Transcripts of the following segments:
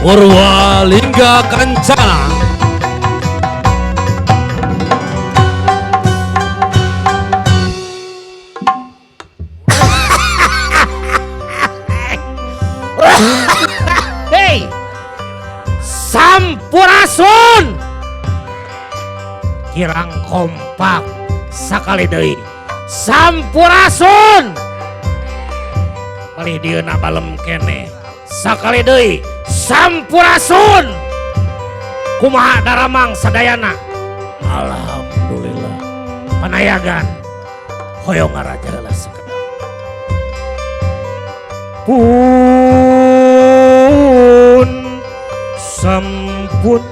Purwalingga Kancana. Hei, Sampurasun, kirang kompak sakali deui. Sampurasun, palih dieuna balem kene sakali deui. Sampurasun, kumaha daramang sadayana? Alhamdulillah, panayagan hoyong ngaraja heula sakedap. Pun sampun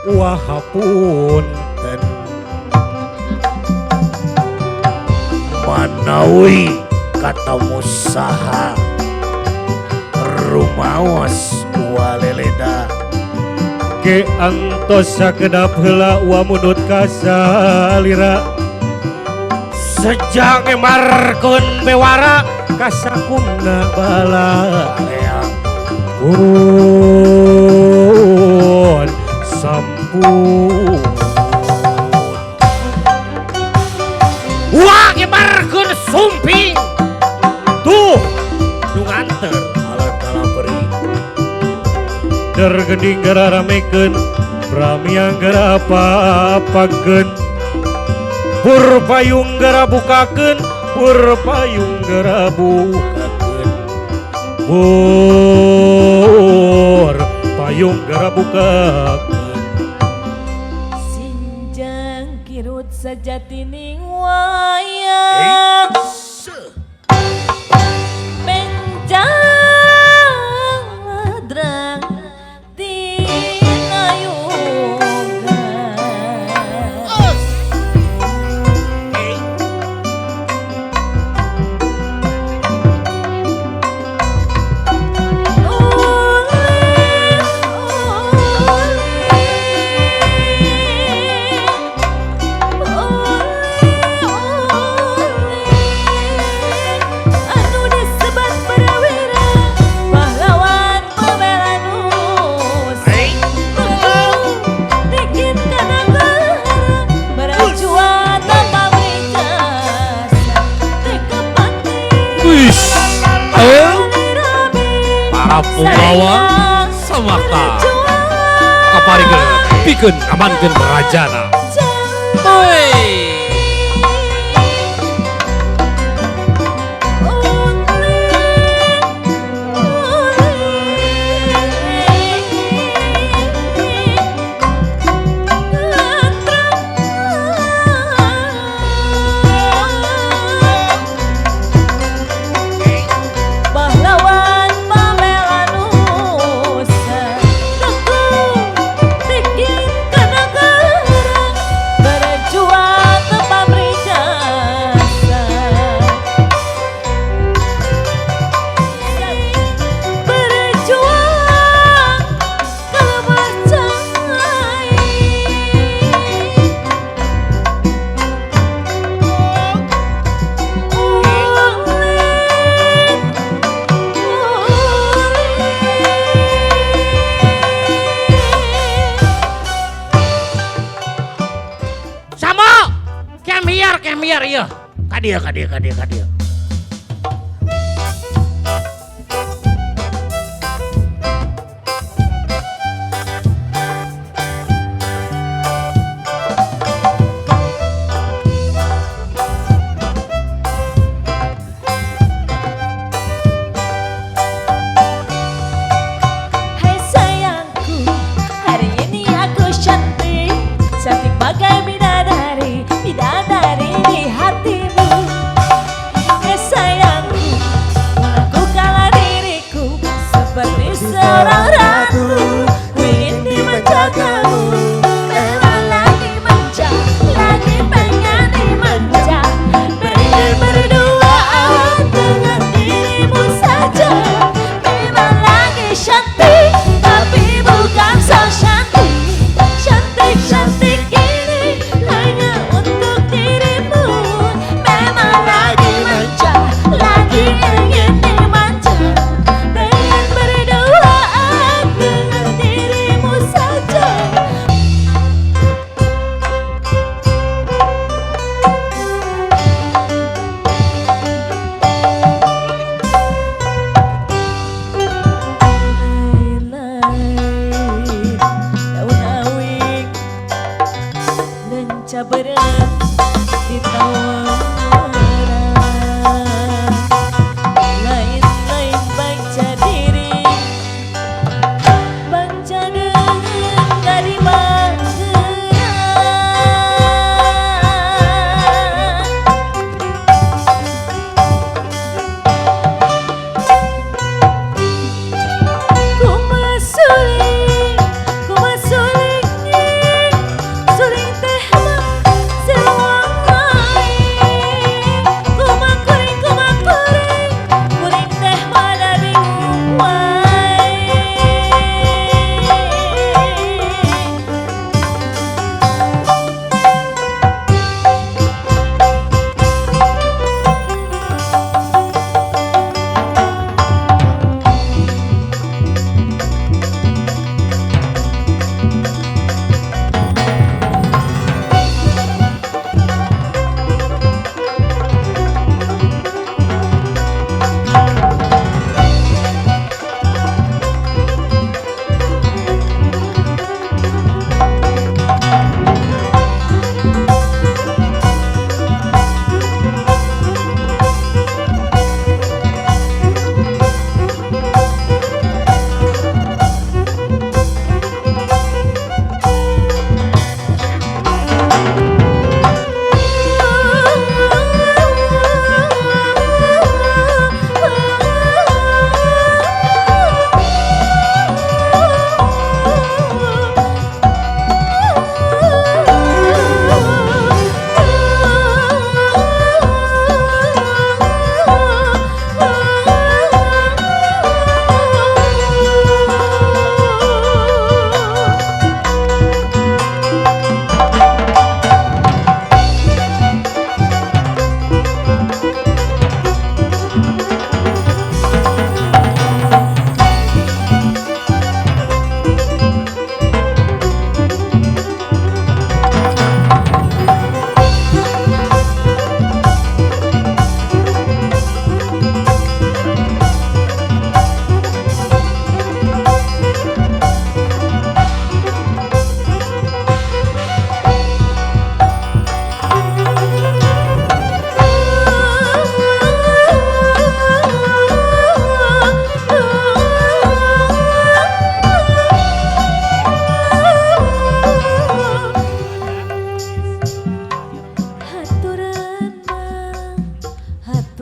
wahapunten manawi katamu saha rumaos waleleda ke antos sakedap heula wa munut kasalira sejak ngemarkeun bewara kasakumna bala pun sampun wah ngemarkeun sumping tuh nu nganter alat kalaberi dergending gara ramekeun pramiang gara apa-apakeun pur payung gara bukakeun pur payung gara bukakeun pur payung gara bukakeun sinjang kirut sajatining wayang menjang ladrang tina yoga para punggawa samaka kaparikeun pikeun amankeun rajana. Kemiar iya kadia hai sayangku hari ini aku cantik bagai bidadari di hatimu.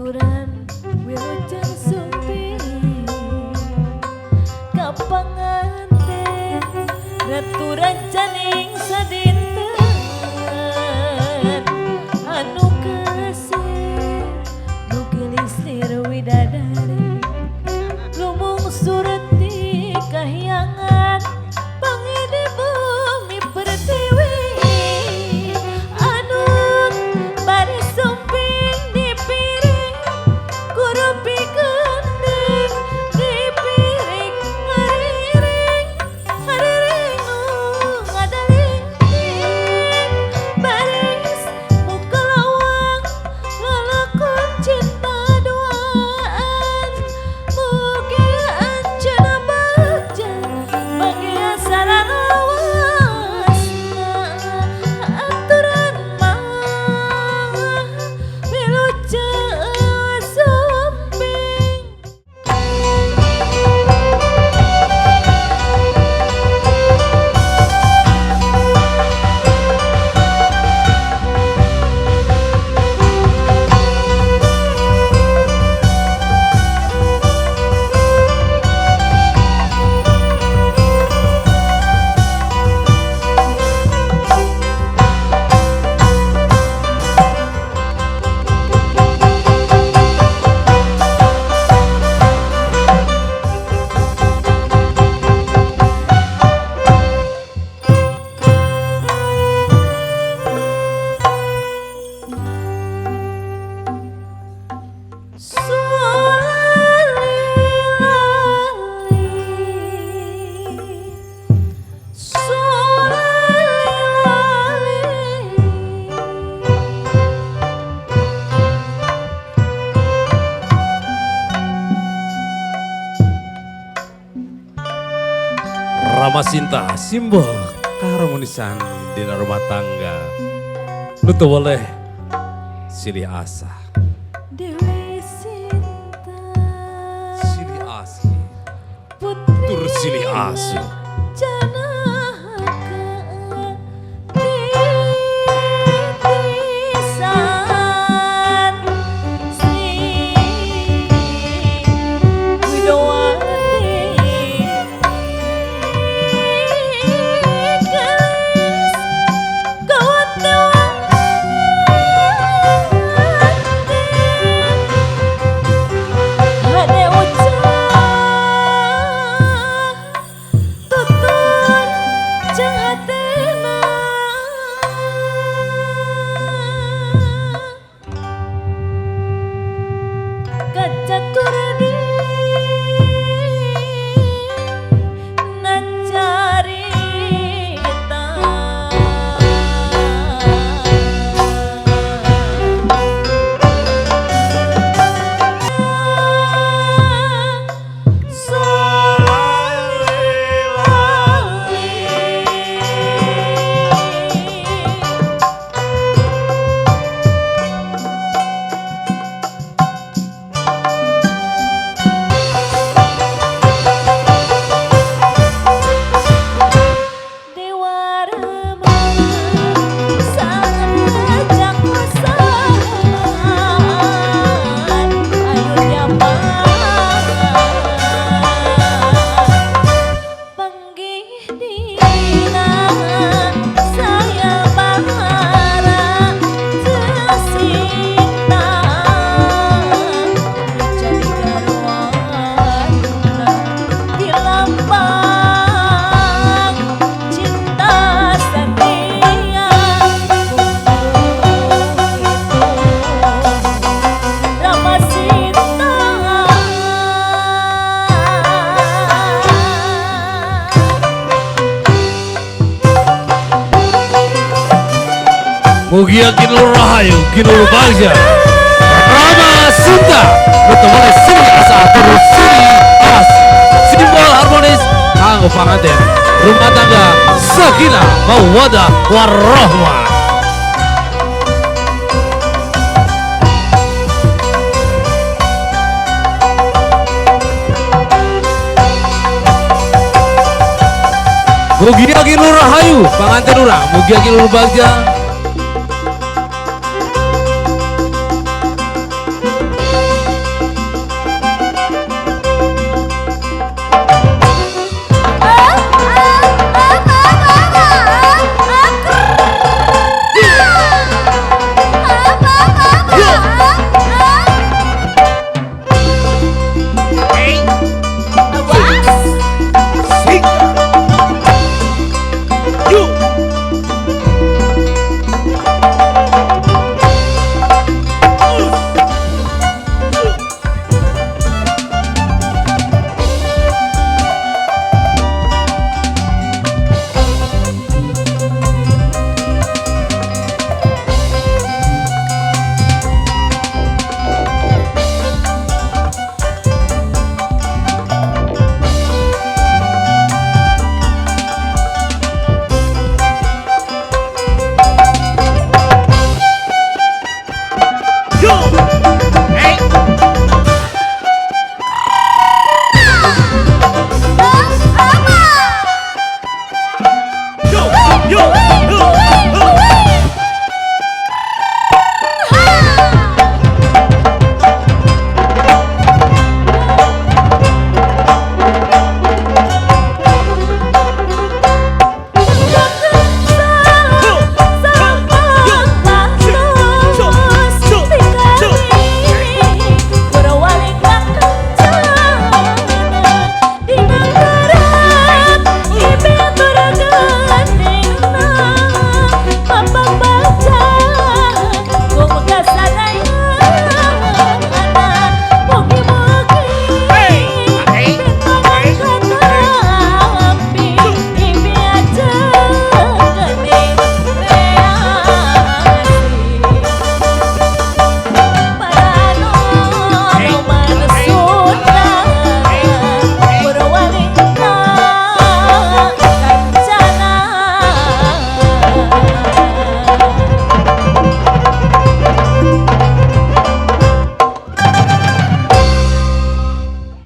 Aturan wilujeng sumping kapanganten ratu rancaning sadinten anu kasih nugelis lir widadari lumung surti kahyangan pangidi bumi pertiwi anu bari sumping di piring kurupi gending di piring hariring hariring ngadaling baris muka lawang lalakon cinta doaan mugia ancana baca bagia sararawas aturan mah wilujeng sumping. Ramasinta simbol keharmonisan di rumah tangga. Nu teu boleh silih asa, Dewi Sinta silih asih, putri tur silih asih. Janaka titisan Sri Widowati gelis gawat hade ucap tutur jeung hatena kacatur di nacarita Dewa Rama sajak pasangan ayo jaman panggih dina saya bahara Jasinta jadi garwana di lambang cinta setia Ramasinta. Mugia kinur rahayu, kinur bagja. Ramasinta, nu teu boleh silih asa tur silih asih. Simbol harmonis kanggo panganten rumah tangga sakinah mawaddah warahmah. Mugia kinur rahayu panganten urang, mugia kinur bagja.